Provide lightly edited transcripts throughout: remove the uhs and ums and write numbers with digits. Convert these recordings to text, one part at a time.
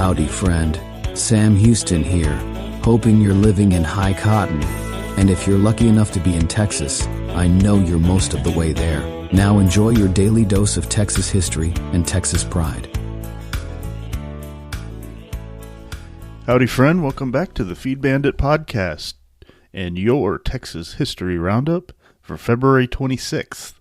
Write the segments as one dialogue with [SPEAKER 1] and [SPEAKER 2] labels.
[SPEAKER 1] Howdy, friend. Sam Houston here, hoping you're living in high cotton. And if you're lucky enough to be in Texas, I know you're most of the way there. Now enjoy your daily dose of Texas history and Texas pride.
[SPEAKER 2] Howdy, friend. Welcome back to the Feed Bandit podcast and your Texas History Roundup for February 26th.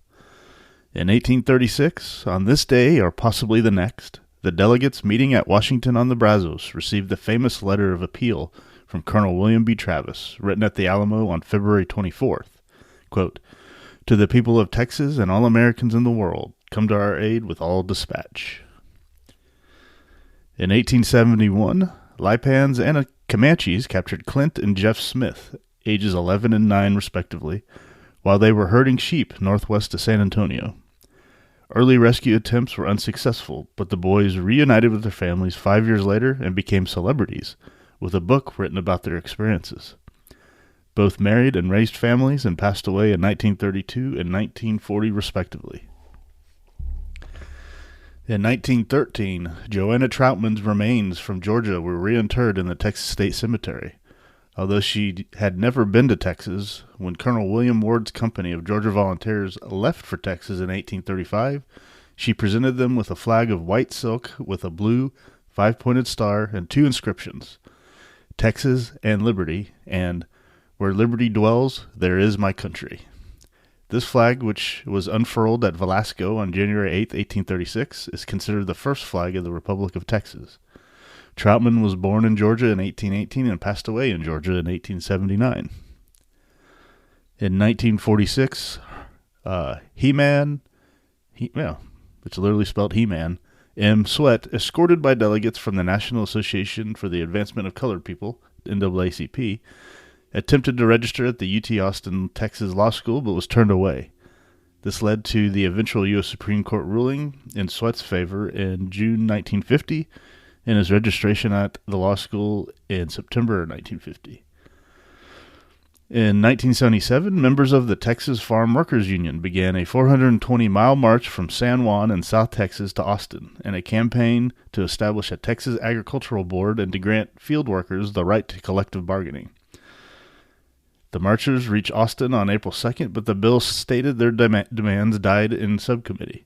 [SPEAKER 2] In 1836, on this day or possibly the next, the delegates meeting at Washington on the Brazos received the famous letter of appeal from Colonel William B. Travis, written at the Alamo on February 24th. Quote, "To the people of Texas and all Americans in the world, come to our aid with all dispatch." In 1871, Lipans and Comanches captured Clint and Jeff Smith, ages 11 and 9 respectively, while they were herding sheep northwest of San Antonio. Early rescue attempts were unsuccessful, but the boys reunited with their families 5 years later and became celebrities, with a book written about their experiences. Both married and raised families and passed away in 1932 and 1940 respectively. In 1913, Joanna Troutman's remains from Georgia were reinterred in the Texas State Cemetery. Although she had never been to Texas, when Colonel William Ward's company of Georgia Volunteers left for Texas in 1835, she presented them with a flag of white silk with a blue, 5-pointed star and 2 inscriptions, "Texas and Liberty," and "Where Liberty dwells, there is my country." This flag, which was unfurled at Velasco on January 8, 1836, is considered the first flag of the Republic of Texas. Troutman was born in Georgia in 1818 and passed away in Georgia in 1879. In 1946, He-Man, it's literally spelled He-Man, M. Sweat, escorted by delegates from the National Association for the Advancement of Colored People, NAACP, attempted to register at the UT Austin, Texas Law School, but was turned away. This led to the eventual U.S. Supreme Court ruling in Sweat's favor in June 1950 and his registration at the law school in September 1950. In 1977, members of the Texas Farm Workers Union began a 420-mile march from San Juan in South Texas to Austin, and a campaign to establish a Texas Agricultural Board and to grant field workers the right to collective bargaining. The marchers reached Austin on April 2nd, but the bill stated their demands died in subcommittee.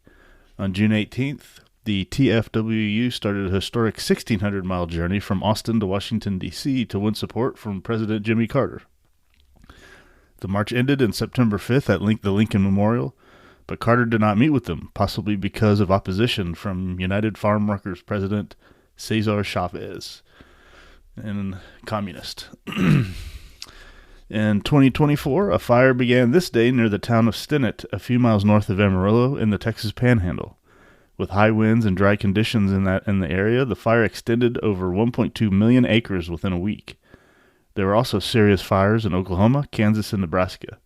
[SPEAKER 2] On June 18th, the TFWU started a historic 1,600-mile journey from Austin to Washington, D.C. to win support from President Jimmy Carter. The march ended on September 5th at the Lincoln Memorial, but Carter did not meet with them, possibly because of opposition from United Farm Workers President Cesar Chavez, and communist. In 2024, a fire began this day near the town of Stinnett, a few miles north of Amarillo in the Texas Panhandle. With high winds and dry conditions in the area, the fire extended over 1.2 million acres within a week. There were also serious fires in Oklahoma, Kansas, and Nebraska.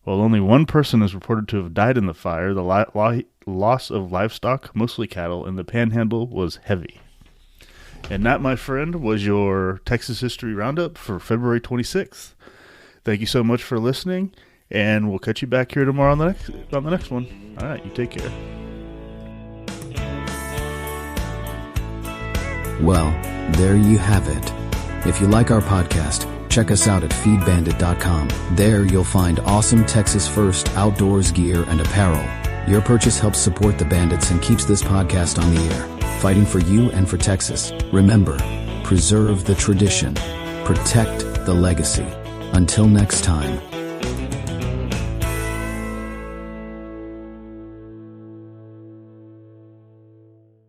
[SPEAKER 2] While only one person is reported to have died in the fire, the loss of livestock, mostly cattle, in the Panhandle was heavy. And that, my friend, was your Texas History Roundup for February 26th. Thank you so much for listening, and we'll catch you back here tomorrow on the next one. All right, you take care.
[SPEAKER 1] Well, there you have it. If you like our podcast, check us out at feedbandit.com. There you'll find awesome Texas First outdoors gear and apparel. Your purchase helps support the Bandits and keeps this podcast on the air, fighting for you and for Texas. Remember, preserve the tradition, protect the legacy. Until next time.